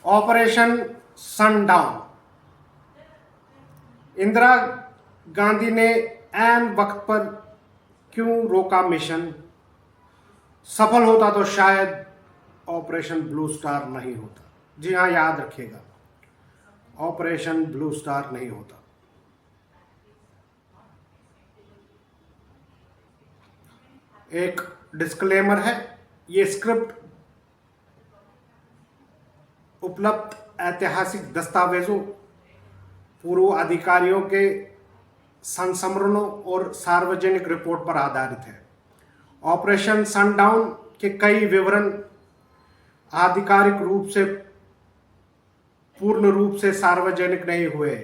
Operation sundown. Indira Gandhi ने ऐन वक्त पर क्यों रोका मिशन? सफल होता तो शायद ऑपरेशन ब्लू स्टार नहीं होता। जी हाँ, याद रखिएगा, ऑपरेशन ब्लू स्टार नहीं होता। एक डिस्क्लेमर है, ये स्क्रिप्ट उपलब्ध ऐतिहासिक दस्तावेजों, पूर्व अधिकारियों के संस्मरणों और सार्वजनिक रिपोर्ट पर आधारित है। ऑपरेशन सनडाउन के कई विवरण आधिकारिक रूप से पूर्ण रूप से सार्वजनिक नहीं हुए,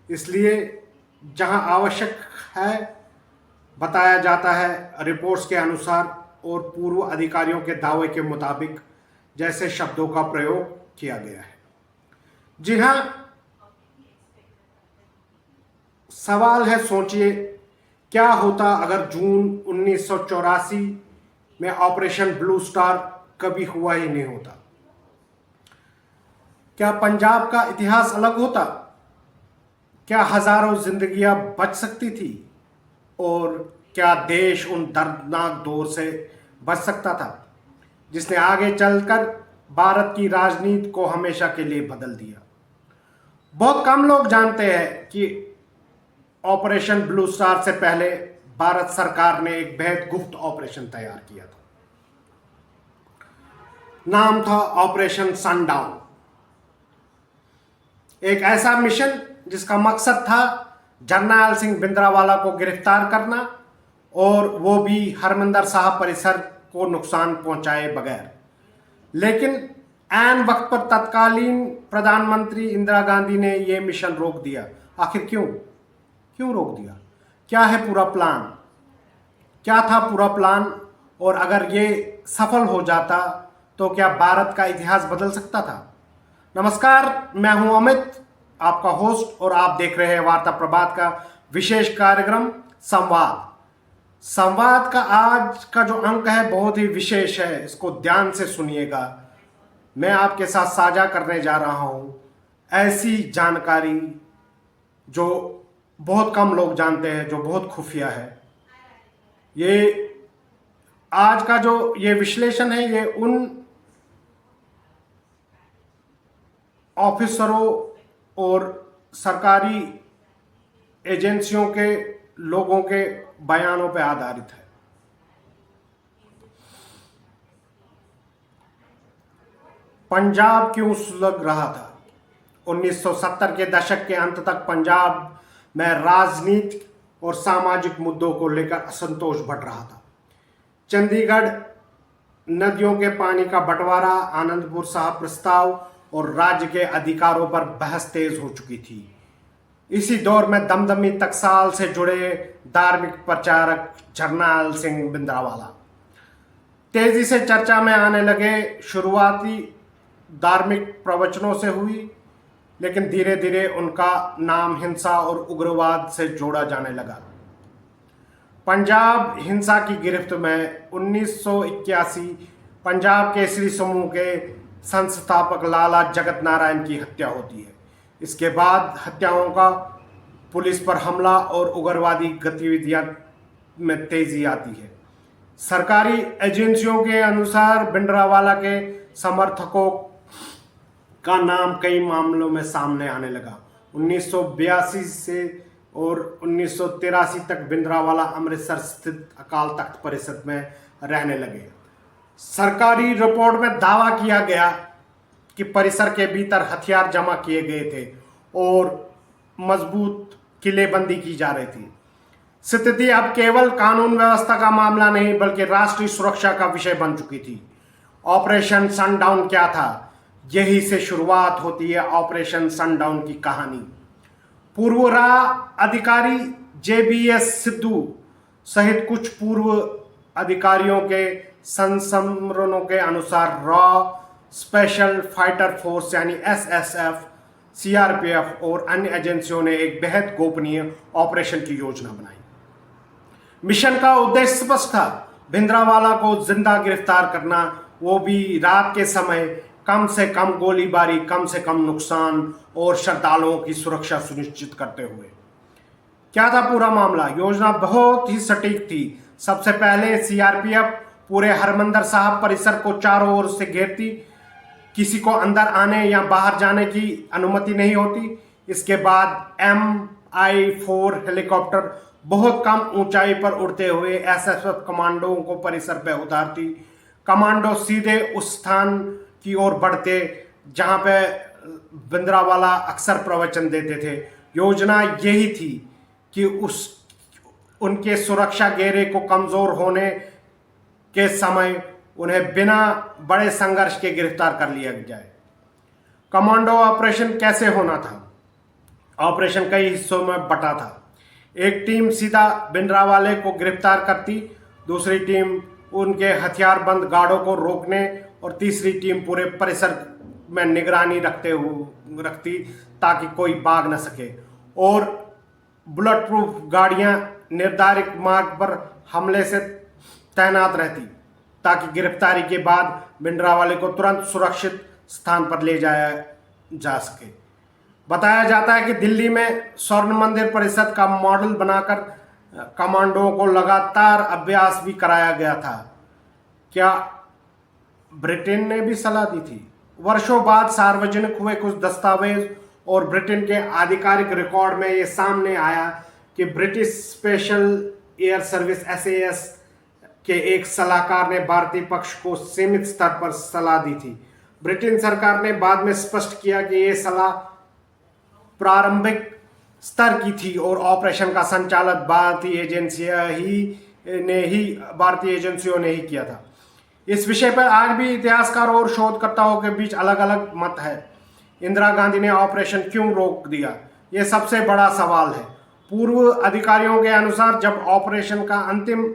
इसलिए जहां आवश्यक है बताया जाता है रिपोर्ट्स के अनुसार और पूर्व अधिकारियों के दावे के मुताबिक जैसे शब्दों का प्रयोग किया गया है। जी हां, सवाल है, सोचिए क्या होता अगर जून 1984 में ऑपरेशन ब्लू स्टार कभी हुआ ही नहीं होता? क्या पंजाब का इतिहास अलग होता? क्या हजारों जिंदगियां बच सकती थी? और क्या देश उन दर्दनाक दौर से बच सकता था जिसने आगे चलकर भारत की राजनीति को हमेशा के लिए बदल दिया? बहुत कम लोग जानते हैं कि ऑपरेशन ब्लू स्टार से पहले भारत सरकार ने एक बेहद गुप्त ऑपरेशन तैयार किया था। नाम था ऑपरेशन सनडाउन। एक ऐसा मिशन जिसका मकसद था जरनैल सिंह भिंद्रावाला को गिरफ्तार करना, और वो भी हरमिंदर साहब परिसर को नुकसान पहुंचाए बगैर। लेकिन ऐन वक्त पर तत्कालीन प्रधानमंत्री इंदिरा गांधी ने यह मिशन रोक दिया। आखिर क्यों रोक दिया? क्या है पूरा प्लान? क्या था पूरा प्लान? और अगर ये सफल हो जाता तो क्या भारत का इतिहास बदल सकता था? नमस्कार, मैं हूं अमित, आपका होस्ट, और आप देख रहे हैं वार्ता प्रभात का विशेष कार्यक्रम संवाद का आज का जो अंक है बहुत ही विशेष है, इसको ध्यान से सुनिएगा। मैं आपके साथ साझा करने जा रहा हूं ऐसी जानकारी जो बहुत कम लोग जानते हैं, जो बहुत खुफिया है। ये आज का जो ये विश्लेषण है, ये उन ऑफिसरों और सरकारी एजेंसियों के लोगों के बयानों पर आधारित है। पंजाब क्यों सुलग रहा था? 1970 के दशक के अंत तक पंजाब में राजनीतिक और सामाजिक मुद्दों को लेकर असंतोष बढ़ रहा था। चंडीगढ़ नदियों के पानी का बंटवारा, आनंदपुर साहब प्रस्ताव और राज्य के अधिकारों पर बहस तेज हो चुकी थी। इसी दौर में दमदमी टकसाल से जुड़े धार्मिक प्रचारक जरनैल सिंह भिंद्रावाला तेजी से चर्चा में आने लगे। शुरुआती धार्मिक प्रवचनों से हुई, लेकिन धीरे धीरे उनका नाम हिंसा और उग्रवाद से जोड़ा जाने लगा। पंजाब हिंसा की गिरफ्त में 1981 पंजाब केसरी समूह के संस्थापक लाला जगत नारायण की हत्या होती है। इसके बाद हत्याओं का पुलिस पर हमला और उग्रवादी गतिविधियां में तेजी आती है। सरकारी एजेंसियों के अनुसार भिंडरावाला के समर्थकों का नाम कई मामलों में सामने आने लगा। 1982 से और 1983 तक भिंडरावाला अमृतसर स्थित अकाल तख्त परिषद में रहने लगे। सरकारी रिपोर्ट में दावा किया गया कि परिसर के भीतर हथियार जमा किए गए थे और मजबूत किलेबंदी की जा रही थी। स्थिति अब केवल कानून व्यवस्था का मामला नहीं बल्कि राष्ट्रीय सुरक्षा का विषय बन चुकी थी। ऑपरेशन सनडाउन क्या था? यही से शुरुआत होती है ऑपरेशन सनडाउन की कहानी। पूर्व अधिकारी जेबीएस सिद्धू सहित कुछ पूर्व अधिकारियों के संस्मरणों के अनुसार रॉ स्पेशल फाइटर फोर्स यानी एसएसएफ, सीआरपीएफ और अन्य एजेंसियों ने एक बेहद गोपनीय ऑपरेशन की योजना बनाई। मिशन का उद्देश्य स्पष्ट था, भिंद्रावाला को जिंदा गिरफ्तार करना, वो भी रात के समय कम से कम गोलीबारी, कम से कम नुकसान और श्रद्धालुओं की सुरक्षा सुनिश्चित करते हुए। क्या था पूरा मामला? योजना बहुत ही सटीक थी। सबसे पहले सीआरपीएफ पूरे हरमंदिर साहब परिसर को चारों ओर से घेरती, किसी को अंदर आने या बाहर जाने की अनुमति नहीं होती। इसके बाद MI4 हेलीकॉप्टर बहुत कम ऊंचाई पर उड़ते हुए एसएसएफ कमांडों को परिसर पर उतारती। कमांडो सीधे उस स्थान की ओर बढ़ते जहां पे भिंद्रावाला अक्सर प्रवचन देते थे। योजना यही थी कि उनके सुरक्षा घेरे को कमजोर होने के समय उन्हें बिना बड़े संघर्ष के गिरफ्तार कर लिया जाए। कमांडो ऑपरेशन कैसे होना था? ऑपरेशन कई हिस्सों में बटा था। एक टीम सीधा भिंडरावाले को गिरफ्तार करती, दूसरी टीम उनके हथियारबंद गार्डों को रोकने और तीसरी टीम पूरे परिसर में निगरानी रखती ताकि कोई भाग न सके। और बुलेट प्रूफ गाड़ियां निर्धारित मार्ग पर हमले से तैनात रहती ताकि गिरफ्तारी के बाद भिंडरावाले को तुरंत सुरक्षित स्थान पर ले जाया जा सके। बताया जाता है कि दिल्ली में स्वर्ण मंदिर परिषद का मॉडल बनाकर कमांडोओं को लगातार अभ्यास भी कराया गया था। क्या ब्रिटेन ने भी सलाह दी थी? वर्षों बाद सार्वजनिक हुए कुछ दस्तावेज और ब्रिटेन के आधिकारिक रिकॉर्ड में ये सामने आया कि British special air service SAS के एक सलाहकार ने भारतीय पक्ष को सीमित स्तर पर सलाह दी थी। ब्रिटेन सरकार ने बाद में स्पष्ट किया कि ये सलाह प्रारंभिक स्तर की थी और ऑपरेशन का संचालन भारतीय एजेंसियों ने ही किया था। इस विषय पर आज भी इतिहासकारों और शोधकर्ताओं के बीच अलग अलग मत है। इंदिरा गांधी ने ऑपरेशन क्यों रोक दिया, यह सबसे बड़ा सवाल है। पूर्व अधिकारियों के अनुसार जब ऑपरेशन का अंतिम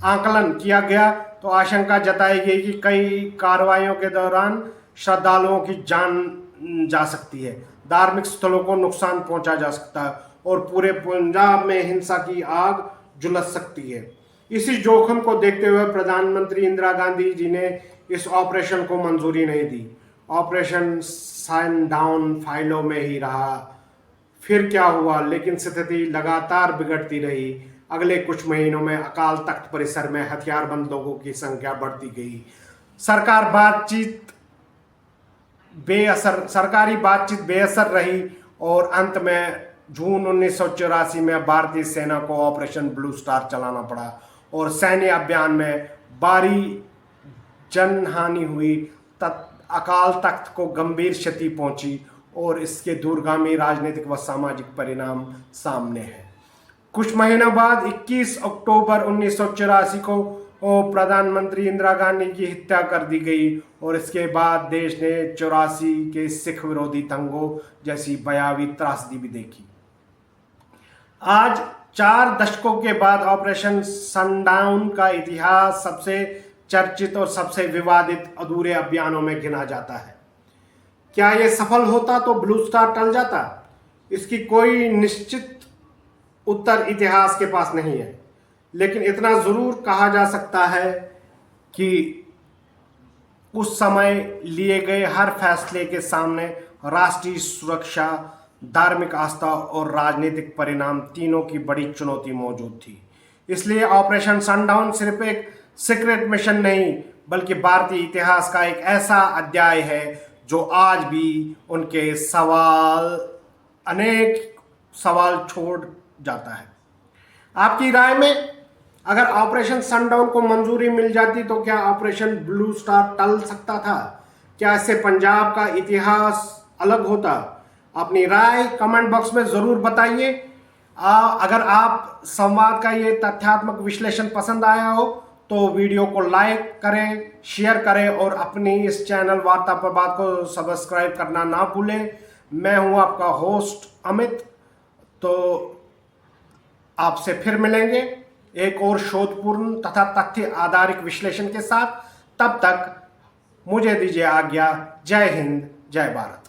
आकलन किया गया तो आशंका जताई गई कि कई कार्रवाइयों के दौरान श्रद्धालुओं की जान जा सकती है, धार्मिक स्थलों को नुकसान पहुंचा जा सकता है और पूरे पंजाब में हिंसा की आग झुलस सकती है। इसी जोखिम को देखते हुए प्रधानमंत्री इंदिरा गांधी जी ने इस ऑपरेशन को मंजूरी नहीं दी। ऑपरेशन सनडाउन फाइलों में ही रहा। फिर क्या हुआ? लेकिन स्थिति लगातार बिगड़ती रही। अगले कुछ महीनों में अकाल तख्त परिसर में हथियारबंद लोगों की संख्या बढ़ती गई। सरकारी बातचीत बेअसर रही और अंत में जून 1984 में भारतीय सेना को ऑपरेशन ब्लू स्टार चलाना पड़ा और सैन्य अभियान में भारी जनहानि हुई। अकाल तख्त को गंभीर क्षति पहुंची और इसके दूरगामी राजनीतिक व सामाजिक परिणाम सामने हैं। कुछ महीनों बाद 21 अक्टूबर 1984 को प्रधानमंत्री इंदिरा गांधी की हत्या कर दी गई और इसके बाद देश ने 84 के सिख विरोधी दंगों जैसी भयावह त्रासदी भी देखी। आज 4 दशकों के बाद ऑपरेशन सनडाउन का इतिहास सबसे चर्चित और सबसे विवादित अधूरे अभियानों में गिना जाता है। क्या यह सफल होता तो ब्लू स्टार टल जाता? इसकी कोई निश्चित उत्तर इतिहास के पास नहीं है, लेकिन इतना जरूर कहा जा सकता है कि उस समय लिए गए हर फैसले के सामने राष्ट्रीय सुरक्षा, धार्मिक आस्था और राजनीतिक परिणाम तीनों की बड़ी चुनौती मौजूद थी। इसलिए ऑपरेशन सनडाउन सिर्फ एक सीक्रेट मिशन नहीं बल्कि भारतीय इतिहास का एक ऐसा अध्याय है जो आज भी अनेक सवाल छोड़ जाता है। आपकी राय में अगर ऑपरेशन सनडाउन को मंजूरी मिल जाती तो क्या ऑपरेशन ब्लू स्टार टल सकता था? क्या इससे पंजाब का इतिहास अलग होता? अपनी राय कमेंट बॉक्स में जरूर बताइए। अगर आप संवाद का ये तथ्यात्मक विश्लेषण पसंद आया हो तो वीडियो को लाइक करें, शेयर करें और अपनी इस चैनल वार्ता पर बात को सब्सक्राइब करना ना भूलें। मैं हूं आपका होस्ट अमित, तो आपसे फिर मिलेंगे एक और शोधपूर्ण तथा तथ्य आधारित विश्लेषण के साथ। तब तक मुझे दीजिए आज्ञा। जय हिंद, जय भारत।